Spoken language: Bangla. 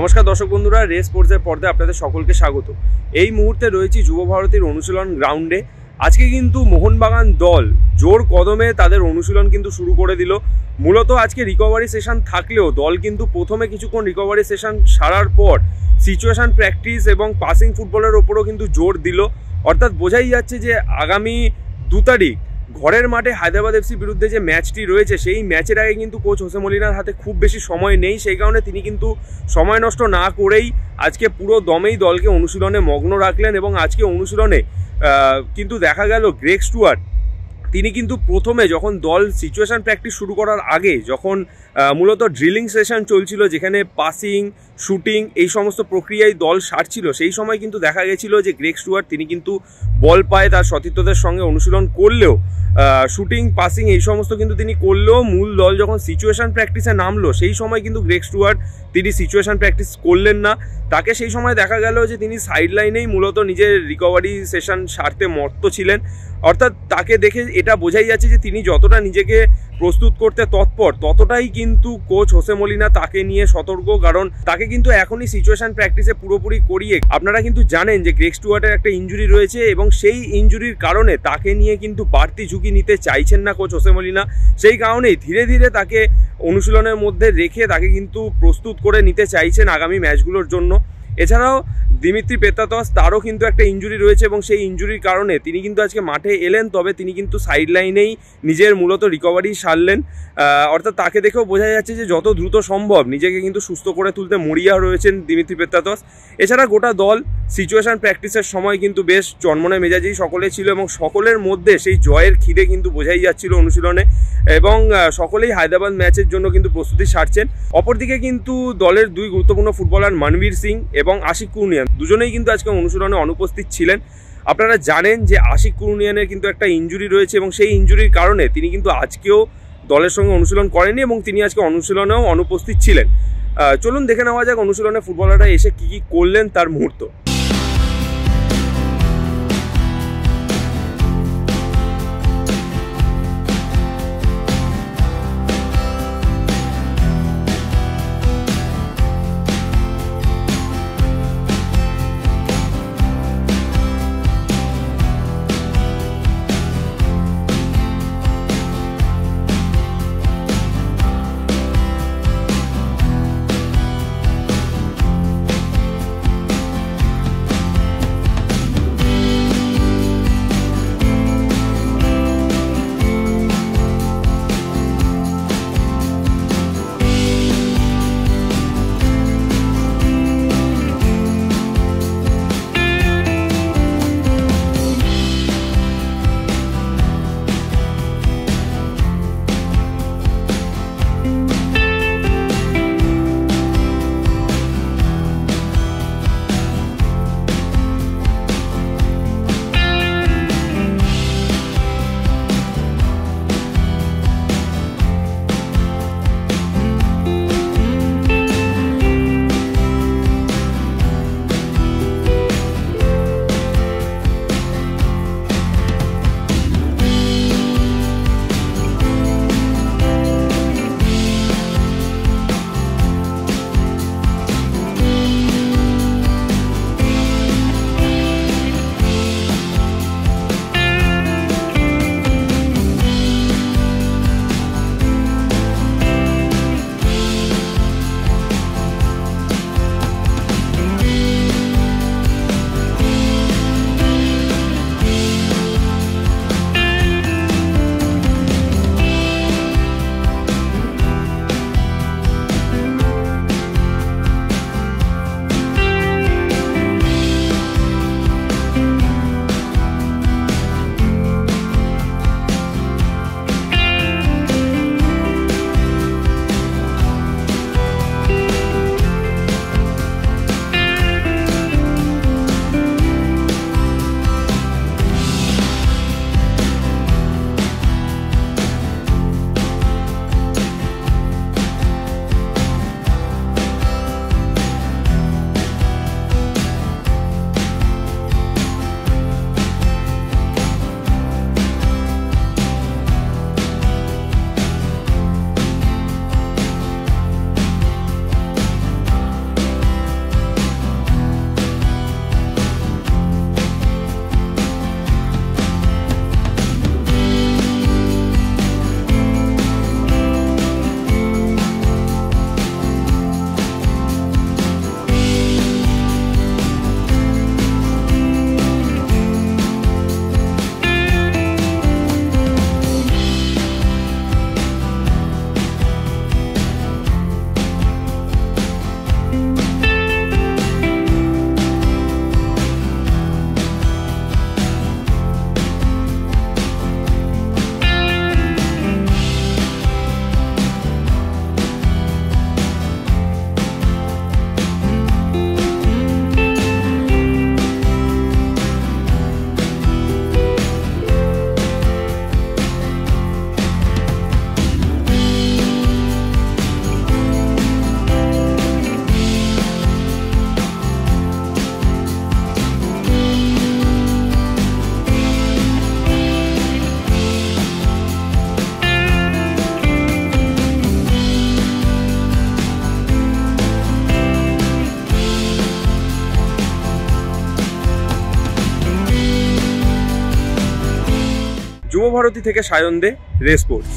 নমস্কার দর্শক বন্ধুরা, রেস স্পোর্টসের পর্দায় আপনাদের সকলকে স্বাগত। এই মুহূর্তে রয়েছি যুব ভারতীর অনুশীলন গ্রাউন্ডে। আজকে কিন্তু মোহনবাগান দল জোর কদমে তাদের অনুশীলন কিন্তু শুরু করে দিল। মূলত আজকে রিকভারি সেশন থাকলেও দল কিন্তু প্রথমে কিছুক্ষণ রিকভারি সেশন সারার পর সিচুয়েশন প্র্যাকটিস এবং পাসিং ফুটবলের ওপরও কিন্তু জোর দিল। অর্থাৎ বোঝাই যাচ্ছে যে আগামী 2 তারিখ ঘরের মাঠে হায়দ্রাবাদ এফসির বিরুদ্ধে যে ম্যাচটি রয়েছে সেই ম্যাচের আগে কিন্তু কোচ হোসে মলিনার হাতে খুব বেশি সময় নেই। সেই কারণে তিনি কিন্তু সময় নষ্ট না করেই আজকে পুরো দমেই দলকে অনুশীলনে মগ্ন রাখলেন। এবং আজকে অনুশীলনে কিন্তু দেখা গেল গ্রেগ স্টুয়ার্ট তিনি কিন্তু প্রথমে যখন দল সিচুয়েশন প্র্যাকটিস শুরু করার আগে যখন মূলত ড্রিলিং সেশন চলছিল, যেখানে পাসিং শুটিং এই সমস্ত প্রক্রিয়ায় দল সারছিল, সেই সময় কিন্তু দেখা গেছিল যে গ্রেগ স্টুয়ার্ট তিনি কিন্তু বল পায় তার সতীর্থদের সঙ্গে অনুশীলন করলেও শুটিং পাসিং এই সমস্ত কিন্তু তিনি করলেও মূল দল যখন সিচুয়েশন প্র্যাকটিসে নামলো সেই সময় কিন্তু গ্রেগ স্টুয়ার্ট তিনি সিচুয়েশন প্র্যাকটিস করলেন না। তাকে সেই সময় দেখা গেল যে তিনি সাইড লাইনেই মূলত নিজের রিকভারি সেশন সারতে মত্ত ছিলেন। অর্থাৎ তাকে দেখে এটা বোঝাই যাচ্ছে যে তিনি যতটা নিজেকে প্রস্তুত করতে তৎপর ততটাই কিন্তু কোচ হোসে মলিনা তাকে নিয়ে সতর্ক, কারণ তাকে কিন্তু এখনই সিচুয়েশন প্র্যাকটিসে পুরোপুরি করিয়ে আপনারা কিন্তু জানেন যে গ্রেগ স্টুয়ার্টের একটা ইনজুরি রয়েছে এবং সেই ইনজুরির কারণে তাকে নিয়ে কিন্তু বাড়তি ঝুঁকি নিতে চাইছেন না কোচ হোসে মলিনা। সেই কারণেই ধীরে ধীরে তাকে অনুশীলনের মধ্যে রেখে তাকে কিন্তু প্রস্তুত করে নিতে চাইছেন আগামী ম্যাচগুলোর জন্য। এছাড়াও দিমিত্রি পেত্রাতস তারও কিন্তু একটা ইনজুরি রয়েছে এবং সেই ইনজুরির কারণে তিনি কিন্তু আজকে মাঠে এলেন, তবে তিনি কিন্তু সাইড লাইনেই নিজের মূলত রিকভারি সারলেন। অর্থাৎ তাকে দেখেও বোঝা যাচ্ছে যে যত দ্রুত সম্ভব নিজেকে কিন্তু সুস্থ করে তুলতে মরিয়া রয়েছেন দিমিত্রি পেত্রাতস। এছাড়া গোটা দল সিচুয়েশন প্র্যাকটিসের সময় কিন্তু বেশ চনমনে মেজাজেই সকলে ছিল এবং সকলের মধ্যে সেই জয়ের খিদে কিন্তু বোঝাই যাচ্ছিল অনুশীলনে, এবং সকলেই হায়দ্রাবাদ ম্যাচের জন্য কিন্তু প্রস্তুতি সারছেন। অপরদিকে কিন্তু দলের দুই গুরুত্বপূর্ণ ফুটবলার মনবীর সিং এবং আশিক কুরনিয়ান দুজনেই কিন্তু আজকে অনুশীলনে অনুপস্থিত ছিলেন। আপনারা জানেন যে আশিক কুরনিয়ানের কিন্তু একটা ইনজুরি রয়েছে এবং সেই ইনজুরির কারণে তিনি কিন্তু আজকেও দলের সঙ্গে অনুশীলন করেননি এবং তিনি আজকে অনুশীলনেও অনুপস্থিত ছিলেন। চলুন দেখে নেওয়া যাক অনুশীলনে ফুটবলাররা এসে কী কী করলেন তার মুহূর্ত। যুবভারতী থেকে সায়ন দে, রেস স্পোর্টস।